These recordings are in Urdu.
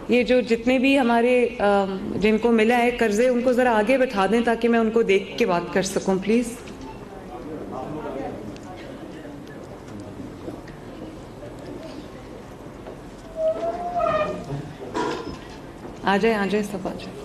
یہ جو جتنے بھی ہمارے جن کو ملا ہے قرضے، ان کو ذرا آگے بٹھا دیں تاکہ میں ان کو دیکھ کے بات کر سکوں پلیز. آ جائیں سب آ جائیں.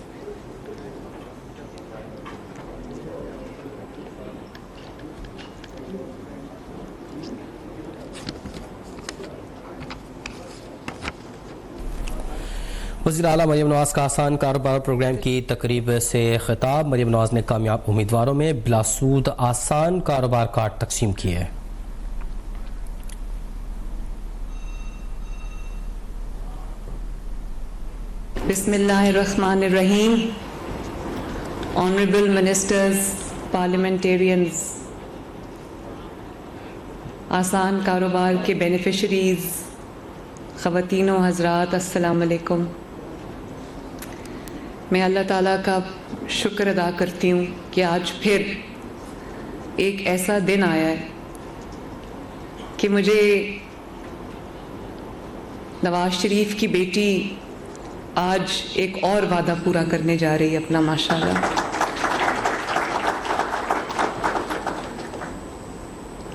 وزیر اعلیٰ مریم نواز کا آسان کاروبار پروگرام کی تقریب سے خطاب. مریم نواز نے کامیاب امیدواروں میں بلا سود آسان کاروبار کارڈ تقسیم کیے. بسم اللہ الرحمن الرحیم. آنریبل منسٹرز، پارلیمنٹیرینز، آسان کاروبار کے بینیفیشریز، خواتین و حضرات، السلام علیکم. میں اللہ تعالیٰ کا شکر ادا کرتی ہوں کہ آج پھر ایک ایسا دن آیا ہے کہ مجھے نواز شریف کی بیٹی آج ایک اور وعدہ پورا کرنے جا رہی ہے اپنا، ماشاءاللہ.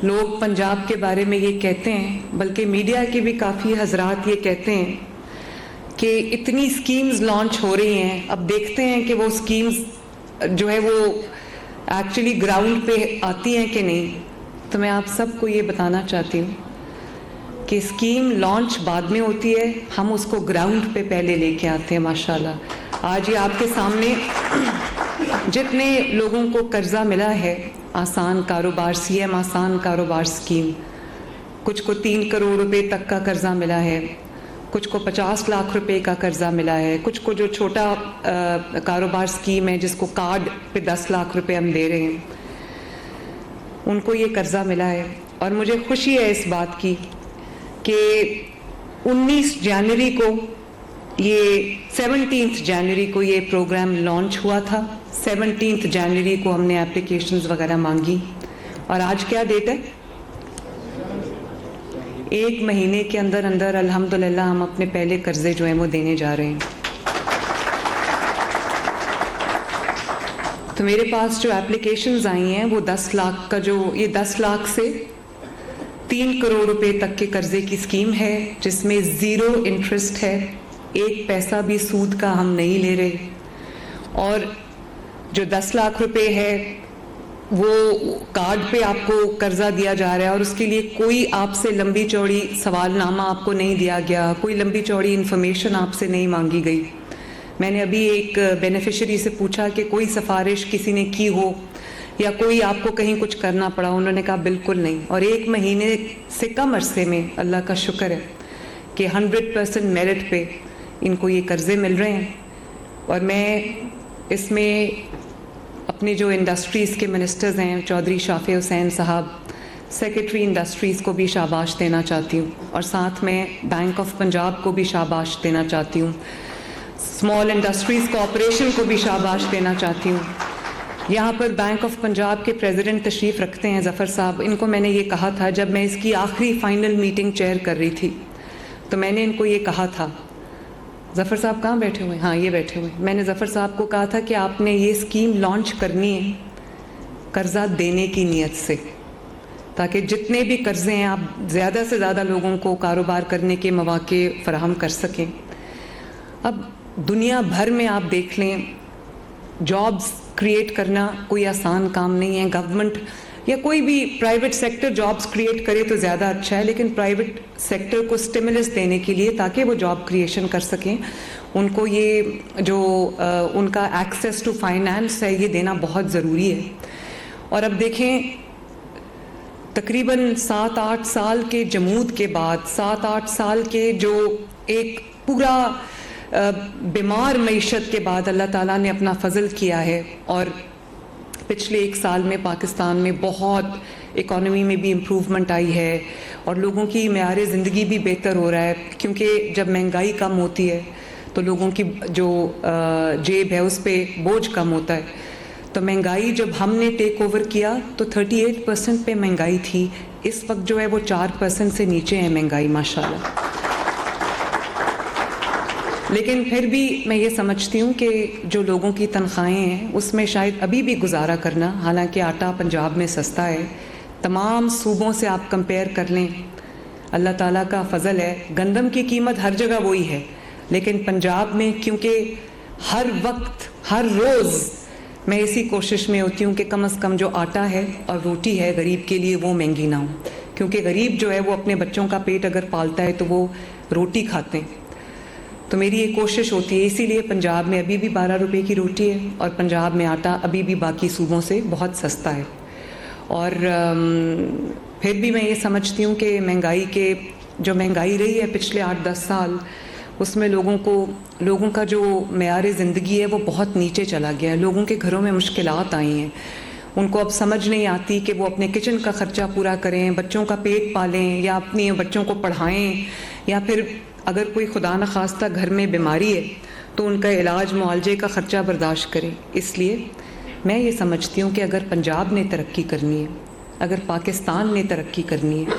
لوگ پنجاب کے بارے میں یہ کہتے ہیں، بلکہ میڈیا کے بھی کافی حضرات یہ کہتے ہیں کہ اتنی سکیمز لانچ ہو رہی ہیں، اب دیکھتے ہیں کہ وہ سکیمز جو ہے وہ ایکچولی گراؤنڈ پہ آتی ہیں کہ نہیں. تو میں آپ سب کو یہ بتانا چاہتی ہوں کہ اسکیم لانچ بعد میں ہوتی ہے، ہم اس کو گراؤنڈ پہ پہلے لے کے آتے ہیں ماشاءاللہ. آج یہ آپ کے سامنے جتنے لوگوں کو قرضہ ملا ہے، آسان کاروبار سی ایم آسان کاروبار اسکیم، کچھ کو 3 کروڑ روپے تک کا قرضہ ملا ہے، کچھ کو 50 لاکھ روپے کا قرضہ ملا ہے، کچھ کو جو چھوٹا کاروبار اسکیم ہے جس کو کارڈ پہ 10 لاکھ روپے ہم دے رہے ہیں، ان کو یہ قرضہ ملا ہے. اور مجھے خوشی ہے اس بات کی کہ 19 جنوری کو یہ 17 جنوری کو یہ پروگرام لانچ ہوا تھا. 17 جنوری کو ہم نے اپلیکیشنز وغیرہ مانگی، اور آج کیا ڈیٹ ہے؟ 1 مہینے کے اندر اندر الحمدللہ ہم اپنے پہلے قرضے جو ہیں وہ دینے جا رہے ہیں. تو میرے پاس جو اپلیکیشنز آئی ہیں وہ 10 لاکھ کا، جو یہ 10 لاکھ سے 3 کروڑ روپے تک کے قرضے کی اسکیم ہے، جس میں 0 انٹرسٹ ہے، 1 پیسہ بھی سود کا ہم نہیں لے رہے. اور جو 10 لاکھ روپے ہے وہ کارڈ پہ آپ کو قرضہ دیا جا رہا ہے، اور اس کے لیے کوئی آپ سے لمبی چوڑی سوال نامہ آپ کو نہیں دیا گیا، کوئی لمبی چوڑی انفارمیشن آپ سے نہیں مانگی گئی. میں نے ابھی ایک بینیفیشری سے پوچھا کہ کوئی سفارش کسی نے کی ہو یا کوئی آپ کو کہیں کچھ کرنا پڑا، انہوں نے کہا بالکل نہیں. اور 1 مہینے سے کم عرصے میں اللہ کا شکر ہے کہ 100% میرٹ پہ ان کو یہ قرضے مل رہے ہیں. اور میں اس میں اپنے جو انڈسٹریز کے منسٹرز ہیں، چودھری شافع حسین صاحب، سیکرٹری انڈسٹریز کو بھی شاباش دینا چاہتی ہوں، اور ساتھ میں بینک آف پنجاب کو بھی شاباش دینا چاہتی ہوں، اسمال انڈسٹریز کارپوریشن کو بھی شاباش دینا چاہتی ہوں. یہاں پر بینک آف پنجاب کے پریزیڈنٹ تشریف رکھتے ہیں ظفر صاحب. ان کو میں نے یہ کہا تھا جب میں اس کی آخری فائنل میٹنگ چیئر کر رہی تھی، تو میں نے ان کو یہ کہا تھا، ظفر صاحب کہاں بیٹھے ہوئے؟ ہاں یہ بیٹھے ہوئے. میں نے ظفر صاحب کو کہا تھا کہ آپ نے یہ اسکیم لانچ کرنی ہے قرضہ دینے کی نیت سے، تاکہ جتنے بھی قرضے ہیں آپ زیادہ سے زیادہ لوگوں کو کاروبار کرنے کے مواقع فراہم کر سکیں. اب دنیا بھر میں آپ دیکھ لیں، جابز کریٹ کرنا کوئی آسان کام نہیں ہے. گورنمنٹ یا کوئی بھی پرائیویٹ سیکٹر جابز کریٹ کرے تو زیادہ اچھا ہے، لیکن پرائیویٹ سیکٹر کو سٹیمولس دینے کے لیے تاکہ وہ جاب کریشن کر سکیں، ان کو یہ جو ان کا ایکسیس ٹو فائنانس ہے یہ دینا بہت ضروری ہے. اور اب دیکھیں تقریباً 7-8 سال کے جمود کے بعد، 7-8 سال کے جو ایک پورا بیمار معیشت کے بعد اللہ تعالیٰ نے اپنا فضل کیا ہے، اور پچھلے 1 سال میں پاکستان میں بہت اکانومی میں بھی امپروومنٹ آئی ہے، اور لوگوں کی معیار زندگی بھی بہتر ہو رہا ہے. کیونکہ جب مہنگائی کم ہوتی ہے تو لوگوں کی جو جیب ہے اس پہ بوجھ کم ہوتا ہے. تو مہنگائی جب ہم نے ٹیک اوور کیا تو 38% پہ مہنگائی تھی، اس وقت جو ہے وہ 4% سے نیچے ہے مہنگائی ماشاءاللہ. لیکن پھر بھی میں یہ سمجھتی ہوں کہ جو لوگوں کی تنخواہیں ہیں اس میں شاید ابھی بھی گزارا کرنا، حالانکہ آٹا پنجاب میں سستا ہے، تمام صوبوں سے آپ کمپیئر کر لیں، اللہ تعالیٰ کا فضل ہے، گندم کی قیمت ہر جگہ وہی ہے، لیکن پنجاب میں کیونکہ ہر وقت ہر روز میں اسی کوشش میں ہوتی ہوں کہ کم از کم جو آٹا ہے اور روٹی ہے غریب کے لیے وہ مہنگی نہ ہو، کیونکہ غریب جو ہے وہ اپنے بچوں کا پیٹ اگر پالتا ہے تو وہ روٹی کھاتے ہیں، تو میری یہ کوشش ہوتی ہے، اسی لیے پنجاب میں ابھی بھی 12 روپے کی روٹی ہے اور پنجاب میں آٹا ابھی بھی باقی صوبوں سے بہت سستا ہے۔ اور پھر بھی میں یہ سمجھتی ہوں کہ مہنگائی رہی ہے پچھلے 8-10 سال، اس میں لوگوں کا جو معیار زندگی ہے وہ بہت نیچے چلا گیا ہے، لوگوں کے گھروں میں مشکلات آئی ہیں، ان کو اب سمجھ نہیں آتی کہ وہ اپنے کچن کا خرچہ پورا کریں، بچوں کا پیٹ پالیں یا اپنی بچوں کو پڑھائیں، یا پھر اگر کوئی خدا نخواستہ گھر میں بیماری ہے تو ان کا علاج معالجے کا خرچہ برداشت کریں۔ اس لیے میں یہ سمجھتی ہوں کہ اگر پنجاب نے ترقی کرنی ہے، اگر پاکستان نے ترقی کرنی ہے،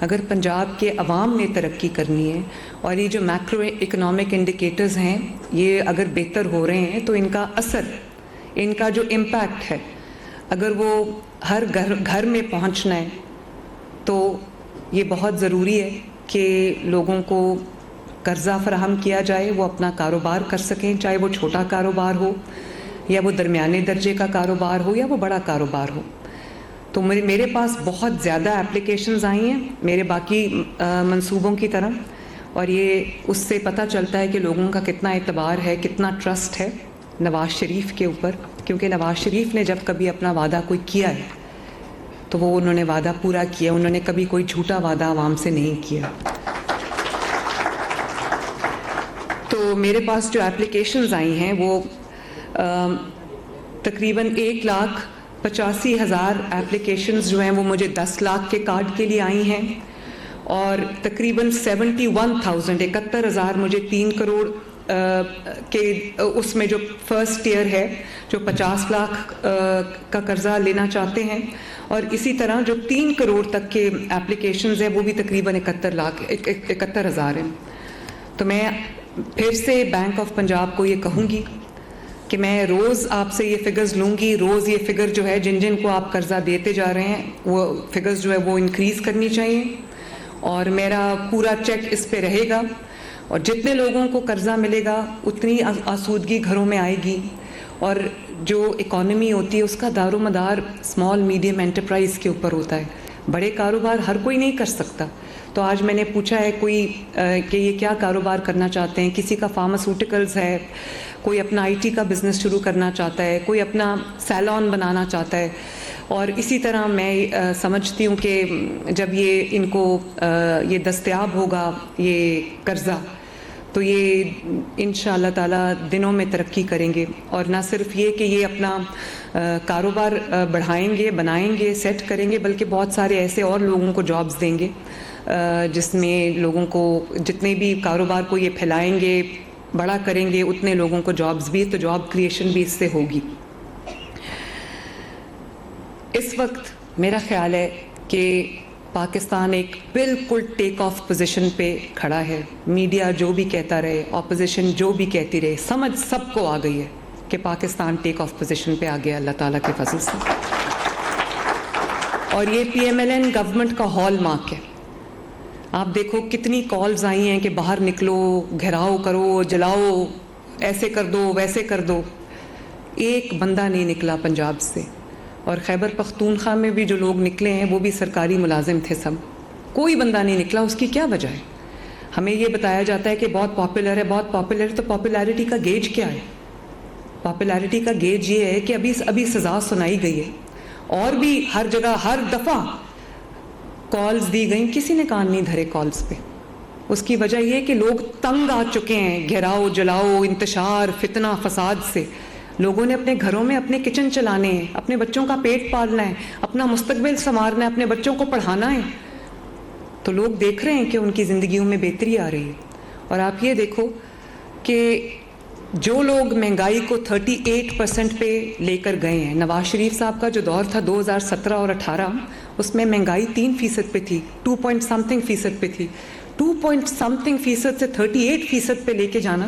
اگر پنجاب کے عوام نے ترقی کرنی ہے، اور یہ جو میکرو اکنامک انڈیکیٹرز ہیں یہ اگر بہتر ہو رہے ہیں تو ان کا اثر، ان کا جو امپیکٹ ہے، اگر وہ ہر گھر میں پہنچنا ہے تو یہ بہت ضروری ہے کہ لوگوں کو قرضہ فراہم کیا جائے، وہ اپنا کاروبار کر سکیں، چاہے وہ چھوٹا کاروبار ہو یا وہ درمیانے درجے کا کاروبار ہو یا وہ بڑا کاروبار ہو۔ تو میرے پاس بہت زیادہ اپلیکیشنز آئی ہیں میرے باقی منصوبوں کی طرح، اور یہ اس سے پتہ چلتا ہے کہ لوگوں کا کتنا اعتبار ہے، کتنا ٹرسٹ ہے نواز شریف کے اوپر، کیونکہ نواز شریف نے جب کبھی اپنا وعدہ کوئی کیا ہے تو وہ انہوں نے وعدہ پورا کیا، انہوں نے کبھی کوئی جھوٹا وعدہ عوام سے نہیں کیا۔ تو میرے پاس جو اپلیکیشنز آئی ہیں وہ تقریباً 1,85,000 اپلیکیشنز جو ہیں وہ مجھے 10 لاکھ کے کارڈ کے لیے آئی ہیں، اور تقریباً 71,000 مجھے 3 کروڑ کے اس میں جو فرسٹ ایئر ہے جو 50 لاکھ کا قرضہ لینا چاہتے ہیں، اور اسی طرح جو 3 کروڑ تک کے اپلیکیشنز ہیں وہ بھی تقریباً 71,000 ہیں۔ تو میں پھر سے بینک آف پنجاب کو یہ کہوں گی کہ میں روز آپ سے یہ فگرز لوں گی، روز یہ فگر جو ہے جن کو آپ قرضہ دیتے جا رہے ہیں وہ فگرز جو ہے وہ انکریز کرنی چاہیے، اور میرا پورا چیک اس پہ رہے گا، اور جتنے لوگوں کو قرضہ ملے گا اتنی آسودگی گھروں میں آئے گی، اور جو اکانومی ہوتی ہے اس کا دار و مدار اسمال میڈیم انٹرپرائز کے اوپر ہوتا ہے، بڑے کاروبار ہر کوئی نہیں کر سکتا۔ تو آج میں نے پوچھا ہے کوئی کہ یہ کیا کاروبار کرنا چاہتے ہیں، کسی کا فارماسیوٹیکلز ہے، کوئی اپنا IT کا بزنس شروع کرنا چاہتا ہے، کوئی اپنا سیلون بنانا چاہتا ہے، اور اسی طرح میں سمجھتی ہوں کہ جب یہ ان کو یہ دستیاب ہوگا یہ قرضہ تو یہ انشاءاللہ تعالیٰ دنوں میں ترقی کریں گے، اور نہ صرف یہ کہ یہ اپنا کاروبار بڑھائیں گے، بنائیں گے، سیٹ کریں گے، بلکہ بہت سارے ایسے اور لوگوں کو جابز دیں گے جس میں لوگوں کو جتنے بھی کاروبار کو یہ پھیلائیں گے، بڑا کریں گے، اتنے لوگوں کو جابز بھی، تو جاب کریشن بھی اس سے ہوگی۔ اس وقت میرا خیال ہے کہ پاکستان ایک بالکل ٹیک آف پوزیشن پہ کھڑا ہے، میڈیا جو بھی کہتا رہے، اپوزیشن جو بھی کہتی رہے، سمجھ سب کو آ گئی ہے کہ پاکستان ٹیک آف پوزیشن پہ آ گیا اللہ تعالیٰ کے فضل سے، اور یہ PMLN گورنمنٹ کا ہال مارک ہے۔ آپ دیکھو کتنی کالز آئی ہیں کہ باہر نکلو، گھیراؤ کرو، جلاؤ، ایسے کر دو، ویسے کر دو، ایک بندہ نہیں نکلا پنجاب سے، اور خیبر پختونخوا میں بھی جو لوگ نکلے ہیں وہ بھی سرکاری ملازم تھے، سب، کوئی بندہ نہیں نکلا۔ اس کی کیا وجہ ہے؟ ہمیں یہ بتایا جاتا ہے کہ بہت پاپولر ہے، بہت پاپولر، تو پاپولیرٹی کا گیج کیا ہے؟ پاپولیرٹی کا گیج یہ ہے کہ ابھی سزا سنائی گئی ہے، اور بھی ہر جگہ ہر دفعہ کالز دی گئیں، کسی نے کان نہیں دھرے کالز پہ۔ اس کی وجہ یہ ہے کہ لوگ تنگ آ چکے ہیں گھیراؤ، جلاؤ، انتشار، فتنہ، فساد سے۔ لوگوں نے اپنے گھروں میں اپنے کچن چلانے ہیں، اپنے بچوں کا پیٹ پالنا ہے، اپنا مستقبل سنوارنا ہے، اپنے بچوں کو پڑھانا ہے، تو لوگ دیکھ رہے ہیں کہ ان کی زندگیوں میں بہتری آ رہی ہے۔ اور آپ یہ دیکھو کہ جو لوگ مہنگائی کو 38% پہ لے کر گئے ہیں، نواز شریف صاحب کا جو دور تھا 2017 اور 18، اس میں مہنگائی 3% پہ تھی، 2 point something% پہ تھی، 2 point something% سے 38% پہ لے کے جانا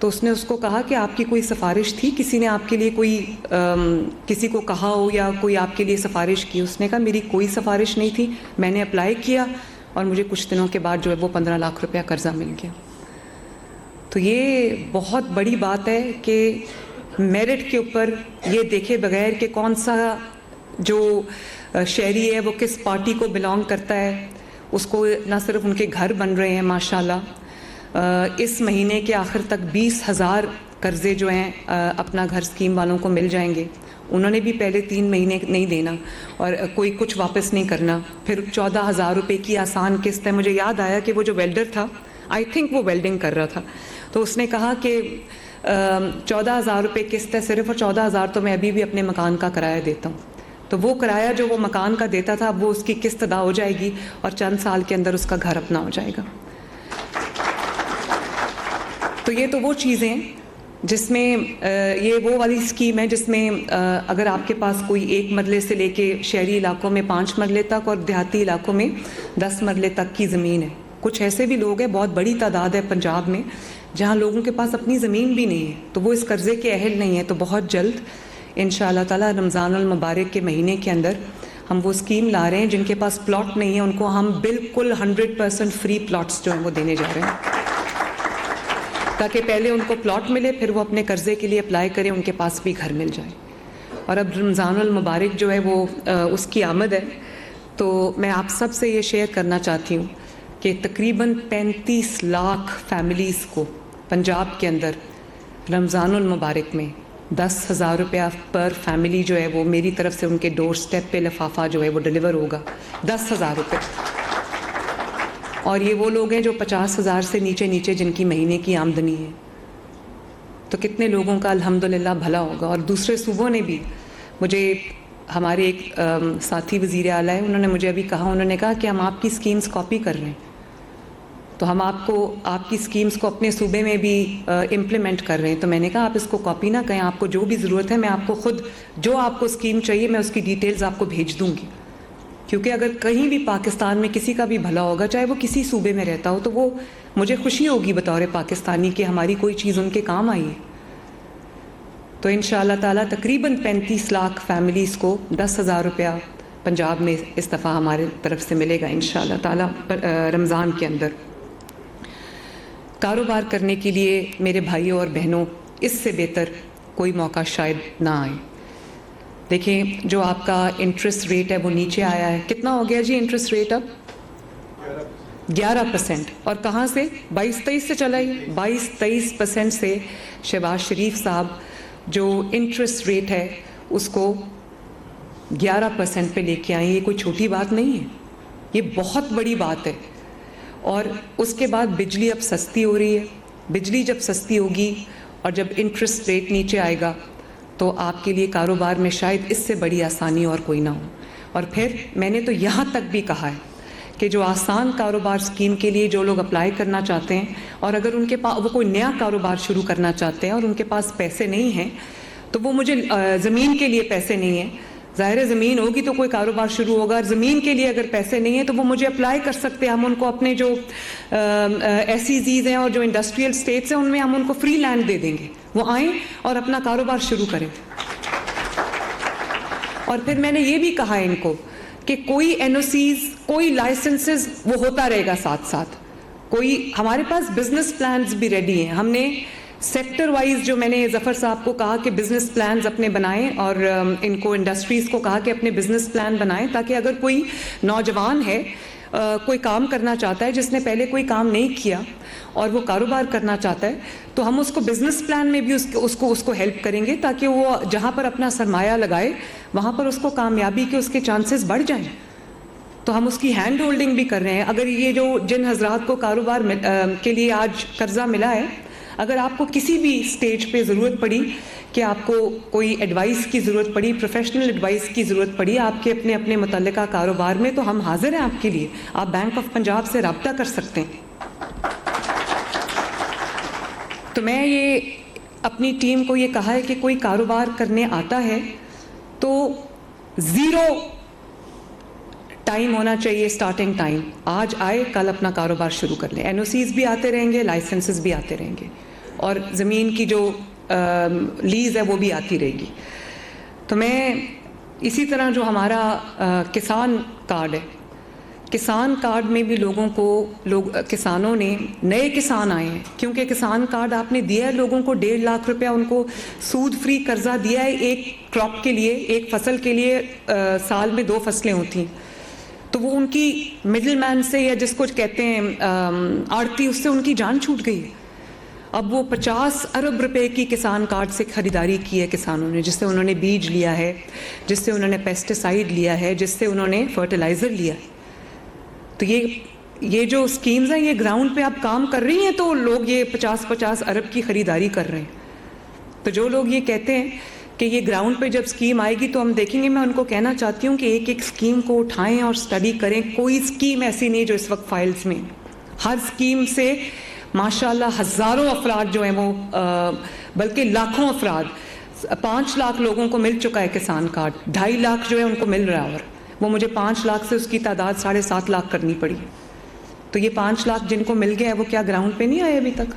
تو اس نے اس کو کہا کہ آپ کی کوئی سفارش تھی, کسی نے آپ کے لیے کوئی کسی کو کہا ہو یا کوئی آپ کے لیے سفارش کی؟ اس نے کہا میری کوئی سفارش نہیں تھی, میں نے اپلائی کیا اور مجھے کچھ دنوں کے بعد جو ہے وہ 15 لاکھ روپیہ قرضہ مل گیا. تو یہ بہت بڑی بات ہے کہ میرٹ کے اوپر یہ دیکھے بغیر کہ کون سا جو شہری ہے وہ کس پارٹی کو بلانگ کرتا ہے, اس کو نہ صرف ان کے گھر بن رہے ہیں ماشاءاللہ, اس مہینے کے آخر تک 20,000 قرضے جو ہیں اپنا گھر اسکیم والوں کو مل جائیں گے. انہوں نے بھی پہلے 3 مہینے نہیں دینا اور کوئی کچھ واپس نہیں کرنا. پھر 14,000 روپے کی آسان قسط ہے. مجھے یاد آیا کہ وہ جو ویلڈر تھا, آئی تھنک وہ ویلڈنگ کر رہا تھا, تو اس نے کہا کہ 14,000 روپے قسط ہے صرف, اور 14,000 تو میں ابھی بھی اپنے مکان کا کرایہ دیتا ہوں. تو وہ کرایہ جو وہ مکان کا دیتا تھا اب وہ اس کی قسط ادا ہو جائے گی اور چند سال کے اندر اس کا گھر اپنا ہو جائے گا. تو یہ تو وہ چیزیں ہیں جس میں یہ وہ والی اسکیم ہے جس میں اگر آپ کے پاس کوئی 1 مرلے سے لے کے شہری علاقوں میں 5 مرلے تک اور دیہاتی علاقوں میں 10 مرلے تک کی زمین ہے. کچھ ایسے بھی لوگ ہیں, بہت بڑی تعداد ہے پنجاب میں, جہاں لوگوں کے پاس اپنی زمین بھی نہیں ہے, تو وہ اس قرضے کے اہل نہیں ہیں. تو بہت جلد انشاءاللہ تعالی رمضان المبارک کے مہینے کے اندر ہم وہ اسکیم لا رہے ہیں. جن کے پاس پلاٹ نہیں ہے ان کو ہم بالکل 100% فری پلاٹس جو ہیں وہ دینے جا رہے ہیں, تاکہ پہلے ان کو پلاٹ ملے, پھر وہ اپنے قرضے کے لیے اپلائی کریں, ان کے پاس بھی گھر مل جائے. اور اب رمضان المبارک جو ہے وہ اس کی آمد ہے, تو میں آپ سب سے یہ شیئر کرنا چاہتی ہوں کہ تقریباً 35 لاکھ فیملیز کو پنجاب کے اندر رمضان المبارک میں 10,000 روپیہ پر فیملی جو ہے وہ میری طرف سے ان کے ڈور سٹیپ پہ لفافہ جو ہے وہ ڈیلیور ہوگا. 10,000 روپے. اور یہ وہ لوگ ہیں جو 50,000 سے نیچے جن کی مہینے کی آمدنی ہے. تو کتنے لوگوں کا الحمدللہ بھلا ہوگا. اور دوسرے صوبوں نے بھی, مجھے ہمارے ایک ساتھی وزیر اعلیٰ ہیں, انہوں نے مجھے ابھی کہا, انہوں نے کہا کہ ہم آپ کی اسکیمز کاپی کر رہے ہیں, تو ہم آپ کی اسکیمز کو اپنے صوبے میں بھی امپلیمنٹ کر رہے ہیں. تو میں نے کہا آپ اس کو کاپی نہ کریں, آپ کو جو بھی ضرورت ہے میں آپ کو خود جو آپ کو اسکیم چاہیے میں اس کی ڈیٹیلز آپ کو بھیج دوں گی. کیونکہ اگر کہیں بھی پاکستان میں کسی کا بھی بھلا ہوگا, چاہے وہ کسی صوبے میں رہتا ہو, تو وہ مجھے خوشی ہوگی بطور پاکستانی کہ ہماری کوئی چیز ان کے کام آئی ہے. تو انشاءاللہ تعالیٰ تقریباً 35 لاکھ فیملیز کو 10,000 روپیہ پنجاب میں اس دفعہ ہمارے طرف سے ملے گا انشاءاللہ تعالیٰ رمضان کے اندر. کاروبار کرنے کے لیے میرے بھائیوں اور بہنوں اس سے بہتر کوئی موقع شاید نہ آئے. دیکھیں جو آپ کا انٹرسٹ ریٹ ہے وہ نیچے آیا ہے. کتنا ہو گیا جی انٹرسٹ ریٹ؟ اب 11%. اور کہاں سے؟ 22-23 سے چلا ہی. 22-23% سے شہباز شریف صاحب جو انٹرسٹ ریٹ ہے اس کو 11% پہ لے کے آئیں. یہ کوئی چھوٹی بات نہیں ہے, یہ بہت بڑی بات ہے. اور اس کے بعد بجلی اب سستی ہو رہی ہے. بجلی جب سستی ہوگی اور جب انٹرسٹ ریٹ نیچے آئے گا تو آپ کے لیے کاروبار میں شاید اس سے بڑی آسانی اور کوئی نہ ہو. اور پھر میں نے تو یہاں تک بھی کہا ہے کہ جو آسان کاروبار اسکیم کے لیے جو لوگ اپلائی کرنا چاہتے ہیں, اور اگر ان کے پاس وہ کوئی نیا کاروبار شروع کرنا چاہتے ہیں اور ان کے پاس پیسے نہیں ہیں, تو وہ مجھے زمین کے لیے پیسے نہیں ہیں, ظاہر ہے زمین ہوگی تو کوئی کاروبار شروع ہوگا, اور زمین کے لیے اگر پیسے نہیں ہیں تو وہ مجھے اپلائی کر سکتے ہیں. ہم ان کو اپنے جو SEZs ہیں اور جو انڈسٹریل اسٹیٹس ہیں ان میں ہم ان کو فری لینڈ دے دیں گے, وہ آئیں اور اپنا کاروبار شروع کریں. اور پھر میں نے یہ بھی کہا ان کو کہ کوئی NOCs کوئی لائسنسز وہ ہوتا رہے گا ساتھ ساتھ. کوئی ہمارے پاس بزنس پلانز بھی ریڈی ہیں. ہم نے سیکٹر وائز جو میں نے ظفر صاحب کو کہا کہ بزنس پلانز اپنے بنائیں, اور ان کو انڈسٹریز کو کہا کہ اپنے بزنس پلان بنائیں, تاکہ اگر کوئی نوجوان ہے کوئی کام کرنا چاہتا ہے جس نے پہلے کوئی کام نہیں کیا اور وہ کاروبار کرنا چاہتا ہے, تو ہم اس کو بزنس پلان میں بھی اس کو ہیلپ کریں گے, تاکہ وہ جہاں پر اپنا سرمایہ لگائے وہاں پر اس کو کامیابی کے اس کے چانسز بڑھ جائیں. تو ہم اس کی ہینڈ ہولڈنگ بھی کر رہے ہیں. اگر یہ جو جن حضرات کو کاروبار کے لیے آج قرضہ ملا ہے, اگر آپ کو کسی بھی سٹیج پہ ضرورت پڑی کہ آپ کو کوئی ایڈوائس کی ضرورت پڑی, پروفیشنل ایڈوائس کی ضرورت پڑی آپ کے اپنے متعلقہ کاروبار میں, تو ہم حاضر ہیں آپ کے لیے. آپ بینک آف پنجاب سے رابطہ کر سکتے ہیں. تو میں یہ اپنی ٹیم کو یہ کہا ہے کہ کوئی کاروبار کرنے آتا ہے تو 0 ٹائم ہونا چاہیے, سٹارٹنگ ٹائم. آج آئے کل اپنا کاروبار شروع کر لیں. NOCs بھی آتے رہیں گے, لائسنسز بھی آتے رہیں گے, اور زمین کی جو لیز ہے وہ بھی آتی رہے گی. تو میں اسی طرح جو ہمارا کسان کارڈ ہے، کسان کارڈ میں بھی لوگوں کو کسانوں نے، نئے کسان آئے ہیں، کیونکہ کسان کارڈ آپ نے دیا ہے لوگوں کو 1.5 لاکھ روپیہ ان کو سود فری قرضہ دیا ہے ایک کراپ کے لیے، ایک فصل کے لیے. سال میں 2 فصلیں ہوتی ہیں، تو وہ ان کی مڈل مین سے یا جس کو کہتے ہیں آڑتی، اس سے ان کی جان چھوٹ گئی. اب وہ 50 ارب روپے کی کسان کارڈ سے خریداری کی ہے کسانوں نے، جس سے انہوں نے بیج لیا ہے، جس سے انہوں نے پیسٹیسائیڈ لیا ہے، جس سے انہوں نے فرٹیلائزر لیا ہے. تو یہ جو اسکیمز ہیں یہ گراؤنڈ پہ اب کام کر رہی ہیں، تو لوگ یہ 50 ارب کی خریداری کر رہے ہیں. تو جو لوگ یہ کہتے ہیں کہ یہ گراؤنڈ پہ جب اسکیم آئے گی تو ہم دیکھیں گے، میں ان کو کہنا چاہتی ہوں کہ ایک ایک اسکیم کو اٹھائیں اور اسٹڈی کریں. کوئی اسکیم ایسی نہیں جو اس وقت فائلز میں، ہر اسکیم سے ماشاءاللہ ہزاروں افراد جو ہیں وہ بلکہ لاکھوں افراد، 5 لاکھ لوگوں کو مل چکا ہے کسان کارڈ، 2.5 لاکھ جو ہے ان کو مل رہا ہے، اور وہ مجھے 5 لاکھ سے اس کی تعداد 7.5 لاکھ کرنی پڑی. تو یہ 5 لاکھ جن کو مل گیا ہے وہ کیا گراؤنڈ پہ نہیں آئے ابھی تک؟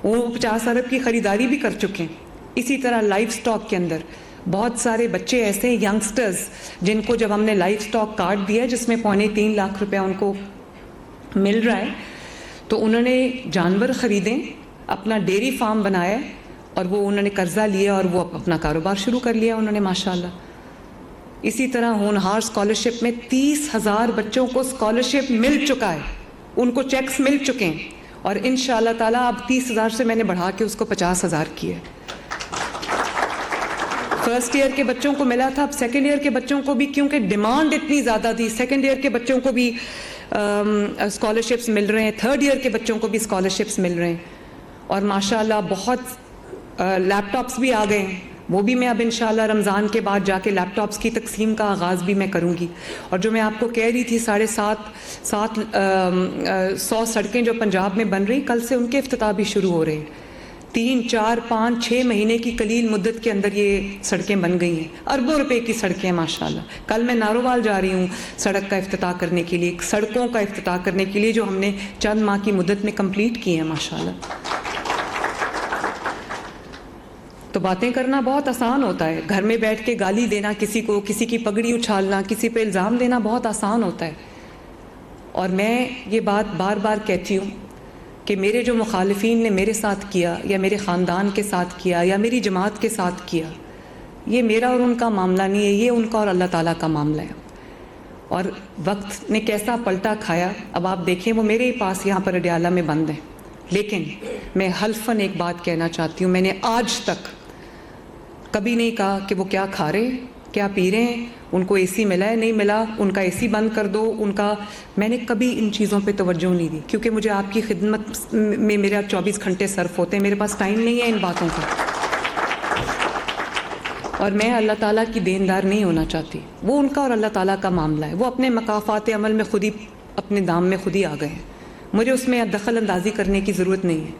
وہ 50 ارب کی خریداری بھی کر چکے ہیں. اسی طرح لائف سٹاک کے اندر بہت سارے بچے ایسے ہیں، ینگسٹرز، جن کو جب ہم نے لائف سٹاک کارڈ دیا جس میں 3.25 لاکھ روپیہ ان کو مل رہا ہے، تو انہوں نے جانور خریدیں، اپنا ڈیری فارم بنایا اور وہ انہوں نے قرضہ لیا اور وہ اپنا کاروبار شروع کر لیا انہوں نے ماشاءاللہ. اسی طرح ہونہار اسکالرشپ میں 30,000 بچوں کو اسکالرشپ مل چکا ہے، ان کو چیکس مل چکے ہیں، اور انشاءاللہ تعالیٰ اب 30,000 سے میں نے بڑھا کے اس کو 50,000 کیا ہے. فرسٹ ایئر کے بچوں کو ملا تھا، اب سیکنڈ ایئر کے بچوں کو بھی، کیونکہ ڈیمانڈ اتنی زیادہ تھی، سیکنڈ ایئر کے بچوں کو بھی اسکالرشپس مل رہے ہیں، تھرڈ ایئر کے بچوں کو بھی اسکالرشپس مل رہے ہیں. اور ماشاءاللہ بہت لیپ ٹاپس بھی آ گئے ہیں، وہ بھی میں اب انشاءاللہ رمضان کے بعد جا کے لیپ ٹاپس کی تقسیم کا آغاز بھی میں کروں گی. اور جو میں آپ کو کہہ رہی تھی 750 سڑکیں جو پنجاب میں بن رہی، کل سے ان کے افتتاح بھی شروع ہو رہے ہیں. 3 4 5 6 مہینے کی قلیل مدت کے اندر یہ سڑکیں بن گئی ہیں، اربوں روپے کی سڑکیں ماشاءاللہ. کل میں نارووال جا رہی ہوں سڑک کا افتتاح کرنے کے لیے، سڑکوں کا افتتاح کرنے کے لیے جو ہم نے چند ماہ کی مدت میں کمپلیٹ کی ہیں ماشاءاللہ. تو باتیں کرنا بہت آسان ہوتا ہے، گھر میں بیٹھ کے گالی دینا کسی کو، کسی کی پگڑی اچھالنا، کسی پہ الزام دینا بہت آسان ہوتا ہے. اور میں یہ بات بار بار کہتی ہوں کہ میرے جو مخالفین نے میرے ساتھ کیا، یا میرے خاندان کے ساتھ کیا، یا میری جماعت کے ساتھ کیا، یہ میرا اور ان کا معاملہ نہیں ہے، یہ ان کا اور اللہ تعالیٰ کا معاملہ ہے. اور وقت نے کیسا پلٹا کھایا، اب آپ دیکھیں وہ میرے ہی پاس یہاں پر اڈیالہ میں بند ہیں. لیکن میں حلفاً ایک بات کہنا چاہتی ہوں، میں نے آج تک کبھی نہیں کہا کہ وہ کیا کھا رہے ہیں، کیا پی رہے ہیں، ان کو اے سی ملا ہے نہیں ملا، ان کا اے سی بند کر دو، ان کا، میں نے کبھی ان چیزوں پہ توجہ نہیں دی، کیونکہ مجھے آپ کی خدمت میں میرا 24 گھنٹے صرف ہوتے ہیں، میرے پاس ٹائم نہیں ہے ان باتوں کا. اور میں اللہ تعالیٰ کی دیندار نہیں ہونا چاہتی، وہ ان کا اور اللہ تعالیٰ کا معاملہ ہے. وہ اپنے مقافات عمل میں خود ہی، اپنے دام میں خود ہی آ گئے ہیں، مجھے اس میں دخل اندازی کرنے کی ضرورت نہیں ہے.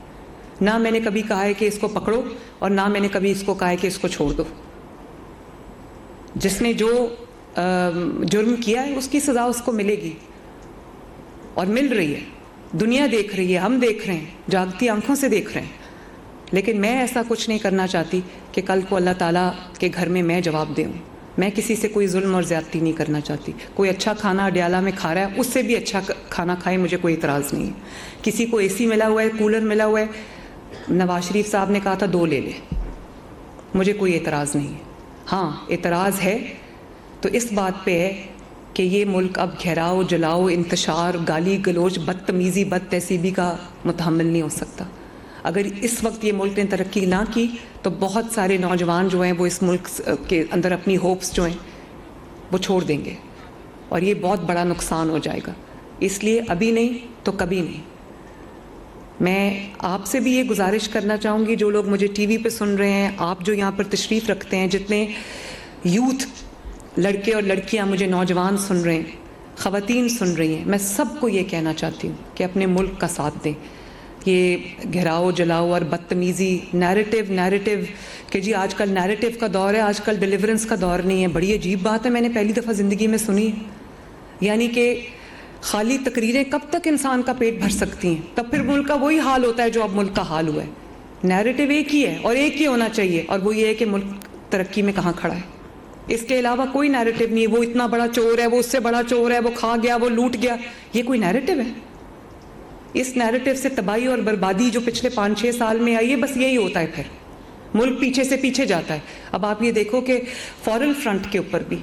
نہ میں نے کبھی کہا ہے کہ اس کو پکڑو، اور نہ میں نے کبھی اس کو کہا ہے کہ اس کو چھوڑ دو. جس نے جو جرم کیا ہے اس کی سزا اس کو ملے گی، اور مل رہی ہے، دنیا دیکھ رہی ہے، ہم دیکھ رہے ہیں، جاگتی آنکھوں سے دیکھ رہے ہیں. لیکن میں ایسا کچھ نہیں کرنا چاہتی کہ کل کو اللہ تعالیٰ کے گھر میں میں جواب دوں. میں کسی سے کوئی ظلم اور زیادتی نہیں کرنا چاہتی. کوئی اچھا کھانا اڈیالہ میں کھا رہا ہے، اس سے بھی اچھا کھانا کھائے، مجھے کوئی اعتراض نہیں ہے. کسی کو اے سی ملا ہوا ہے، کولر ملا ہوا ہے، نواز شریف صاحب نے کہا تھا 2 لے لے، مجھے کوئی اعتراض نہیں ہے. ہاں اعتراض ہے تو اس بات پہ ہے کہ یہ ملک اب گھیراؤ، جلاؤ، انتشار، گالی گلوچ، بدتمیزی، بد تہذیبی کا متحمل نہیں ہو سکتا. اگر اس وقت یہ ملک نے ترقی نہ کی تو بہت سارے نوجوان جو ہیں وہ اس ملک کے اندر اپنی ہوپس جو ہیں وہ چھوڑ دیں گے، اور یہ بہت بڑا نقصان ہو جائے گا. اس لیے ابھی نہیں تو کبھی نہیں. میں آپ سے بھی یہ گزارش کرنا چاہوں گی، جو لوگ مجھے ٹی وی پہ سن رہے ہیں، آپ جو یہاں پر تشریف رکھتے ہیں، جتنے یوتھ، لڑکے اور لڑکیاں، مجھے نوجوان سن رہے ہیں، خواتین سن رہی ہیں، میں سب کو یہ کہنا چاہتی ہوں کہ اپنے ملک کا ساتھ دیں. یہ گھراؤ، جلاؤ اور بدتمیزی، نیریٹو کہ جی آج کل نیریٹو کا دور ہے، آج کل ڈیلیورنس کا دور نہیں ہے، بڑی عجیب بات ہے، میں نے پہلی دفعہ زندگی میں سنی. یعنی کہ خالی تقریریں کب تک انسان کا پیٹ بھر سکتی ہیں؟ تب پھر ملک کا وہی حال ہوتا ہے جو اب ملک کا حال ہوا ہے. نریٹو ایک ہی ہے اور ایک ہی ہونا چاہیے, اور وہ یہ ہے کہ ملک ترقی میں کہاں کھڑا ہے. اس کے علاوہ کوئی نیریٹو نہیں ہے. وہ اتنا بڑا چور ہے, وہ اس سے بڑا چور ہے, وہ کھا گیا, وہ لوٹ گیا, یہ کوئی نیریٹو ہے؟ اس نیریٹو سے تباہی اور بربادی جو پچھلے 5-6 سال میں آئی ہے, بس یہی ہوتا ہے. پھر ملک پیچھے سے پیچھے جاتا ہے. اب آپ یہ دیکھو کہ فورن فرنٹ کے اوپر بھی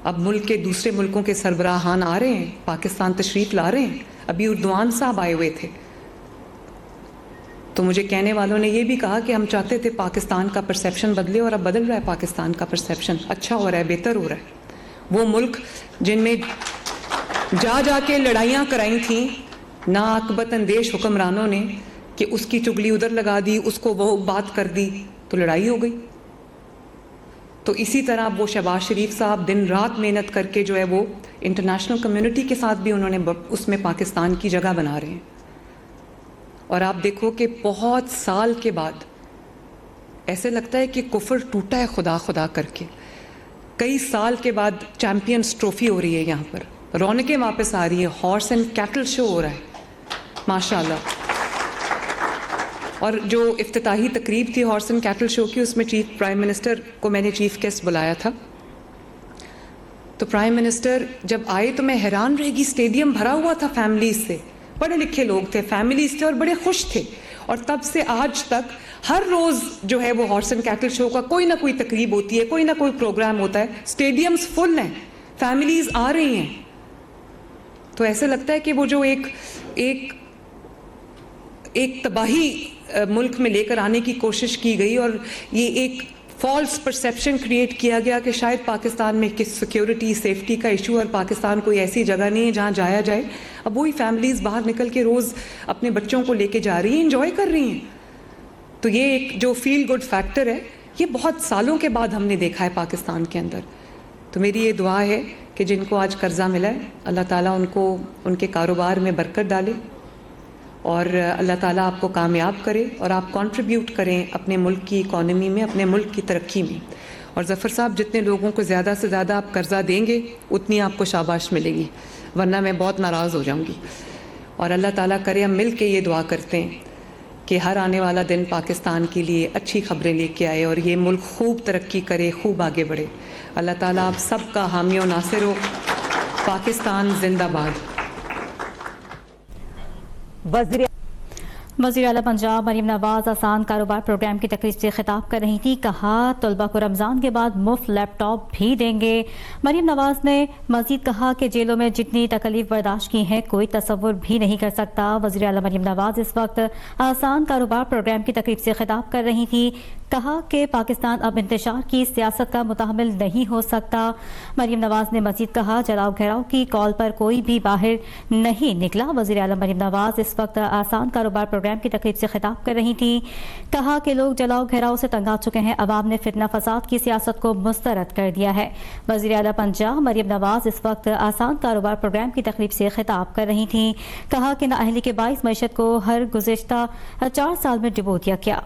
اب ملک کے دوسرے ملکوں کے سربراہان آ رہے ہیں, پاکستان تشریف لا رہے ہیں. ابھی اردوان صاحب آئے ہوئے تھے, تو مجھے کہنے والوں نے یہ بھی کہا کہ ہم چاہتے تھے پاکستان کا پرسیپشن بدلے, اور اب بدل رہا ہے. پاکستان کا پرسیپشن اچھا ہو رہا ہے, بہتر ہو رہا ہے. وہ ملک جن میں جا کے لڑائیاں کرائی تھیں ناعاقبت اندیش حکمرانوں نے, کہ اس کی چگلی ادھر لگا دی, اس کو وہ بات کر دی, تو لڑائی ہو گئی. تو اسی طرح اب وہ شہباز شریف صاحب دن رات محنت کر کے جو ہے وہ انٹرنیشنل کمیونٹی کے ساتھ بھی انہوں نے اس میں پاکستان کی جگہ بنا رہے ہیں. اور آپ دیکھو کہ بہت سال کے بعد ایسے لگتا ہے کہ کفر ٹوٹا ہے خدا خدا کر کے. کئی سال کے بعد چیمپئنز ٹرافی ہو رہی ہے یہاں پر, رونقیں واپس آ رہی ہیں, ہارس اینڈ کیٹل شو ہو رہا ہے ماشاءاللہ. اور جو افتتاحی تقریب تھی ہارس اینڈ کیٹل شو کی, اس میں پرائم منسٹر کو میں نے چیف گیسٹ بلایا تھا. تو پرائم منسٹر جب آئے تو میں حیران رہ گئی, اسٹیڈیم بھرا ہوا تھا فیملیز سے, پڑھے لکھے لوگ تھے, فیملیز تھے, اور بڑے خوش تھے. اور تب سے آج تک ہر روز جو ہے وہ ہارس اینڈ کیٹل شو کا کوئی نہ کوئی تقریب ہوتی ہے, کوئی نہ کوئی پروگرام ہوتا ہے, اسٹیڈیمز فل ہیں, فیملیز آ رہی ہیں. تو ایسے لگتا ہے کہ وہ جو ایک تباہی ملک میں لے کر آنے کی کوشش کی گئی, اور یہ ایک فالس پرسیپشن کریٹ کیا گیا کہ شاید پاکستان میں کس سیکیورٹی سیفٹی کا ایشو, اور پاکستان کوئی ایسی جگہ نہیں ہے جہاں جایا جائے. اب وہی فیملیز باہر نکل کے روز اپنے بچوں کو لے کے جا رہی ہیں, انجوائے کر رہی ہیں. تو یہ ایک جو فیل گڈ فیکٹر ہے, یہ بہت سالوں کے بعد ہم نے دیکھا ہے پاکستان کے اندر. تو میری یہ دعا ہے کہ جن کو آج قرضہ ملا ہے, اللہ تعالیٰ ان کو ان کے کاروبار میں برکت ڈالے, اور اللہ تعالیٰ آپ کو کامیاب کرے, اور آپ کنٹریبیوٹ کریں اپنے ملک کی اکانومی میں, اپنے ملک کی ترقی میں. اور ظفر صاحب, جتنے لوگوں کو زیادہ سے زیادہ آپ قرضہ دیں گے اتنی آپ کو شاباش ملے گی, ورنہ میں بہت ناراض ہو جاؤں گی. اور اللہ تعالیٰ کرے ہم مل کے یہ دعا کرتے ہیں کہ ہر آنے والا دن پاکستان کے لیے اچھی خبریں لے کے آئے, اور یہ ملک خوب ترقی کرے, خوب آگے بڑھے. اللہ تعالیٰ آپ سب کا حامی و ناصر ہو. پاکستان زندہ باد. وزیر اعلیٰ پنجاب مریم نواز آسان کاروبار پروگرام کی تقریب سے خطاب کر رہی تھی. کہا طلبہ کو رمضان کے بعد مفت لیپ ٹاپ بھی دیں گے. مریم نواز نے مزید کہا کہ جیلوں میں جتنی تکلیف برداشت کی ہیں کوئی تصور بھی نہیں کر سکتا. وزیر اعلیٰ مریم نواز اس وقت آسان کاروبار پروگرام کی تقریب سے خطاب کر رہی تھی. کہا کہ پاکستان اب انتشار کی سیاست کا متحمل نہیں ہو سکتا. مریم نواز نے مزید کہا جلاؤ گھیراؤ کی کال پر کوئی بھی باہر نہیں نکلا. وزیر اعلیٰ مریم نواز اس وقت آسان کاروبار پروگرام کی تقریب سے خطاب کر رہی تھی. کہا کہ لوگ جلاؤ گھیراؤ سے تنگ آ چکے ہیں, عوام نے فتنہ فساد کی سیاست کو مسترد کر دیا ہے. وزیر اعلیٰ پنجاب مریم نواز اس وقت آسان کاروبار پروگرام کی تقریب سے خطاب کر رہی تھی. کہا کہ نااہلی کے باعث معیشت کو ہر گزشتہ 4 سال میں ڈبو دیا گیا.